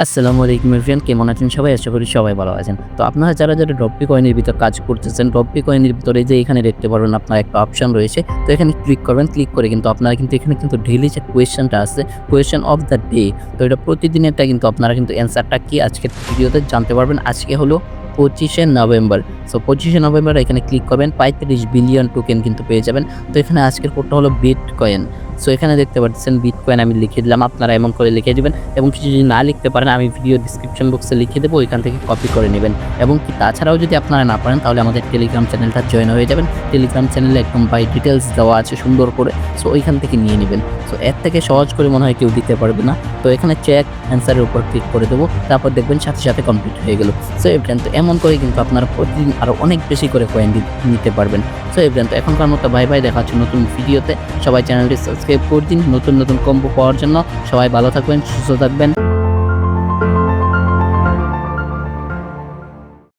আসসালামু আলাইকুম এভরিওয়ান, কেমন আছেন সবাই? আশা করি সবাই ভালো আছেন। তো আপনারা যারা ড্রপি কয়েনের ভিতর কাজ করতেছেন, ড্রপি কয়েনের ভিতরে যে এখানে দেখতে পারবেন আপনার একটা অপশন রয়েছে। তো এখানে ক্লিক করবেন, ক্লিক করে কিন্তু আপনারা কিন্তু এখানে কিন্তু ডেইলি যে কোয়েশ্চেনটা আছে, কোয়েশ্চেন অফ দ্য ডে, তো এটা প্রতিদিনেরটা কিন্তু আপনারা কিন্তু অ্যান্সারটা কি আজকের ভিডিওতে জানতে পারবেন। আজকে হলো 25শে নভেম্বর। সো 25শে নভেম্বর এখানে ক্লিক করবেন, 35 বিলিয়ন টোকেন কিন্তু পেয়ে যাবেন। তো এখানে আজকের কোডটা হলো বিটকয়েন। সো এখানে দেখতে পাচ্ছেন বিটকয়েন আমি লিখে দিলাম, আপনারা এমন করে লিখে দিবেন এবং কিছু যদি না লিখতে পারেন আমি ভিডিও ডিসক্রিপশন বক্সে লিখে দেবো, ওইখান থেকে কপি করে নেবেন। এবং কি তাছাড়াও যদি আপনারা না পারেন তাহলে আমাদের টেলিগ্রাম চ্যানেলটা জয়েন হয়ে যাবেন। টেলিগ্রাম চ্যানেলে একদম বাই ডিটেলস দেওয়া আছে সুন্দর করে, সো ওইখান থেকে নিয়ে নেবেন। সো এর থেকে সহজ করে মনে হয় কেউ দিতে পারবে না। তো এখানে চেক অ্যান্সারের উপর ক্লিক করে দেবো, তারপর দেখবেন সাথে সাথে কমপ্লিট হয়ে গেল। সো এভরিয়ান, তো এমন করে কিন্তু আপনারা প্রতিদিন আরও অনেক বেশি করে কয়েন নিতে পারবেন। সো এভরিয়ান, তো এখনকার মতো বাই বাই, দেখা হচ্ছে নতুন ভিডিওতে। সবাই চ্যানেলটি সাবস্ক্রাইব করে দিন নতুন নতুন কম্বো পাওয়ার জন্য। সবাই ভালো থাকবেন, সুস্থ থাকবেন।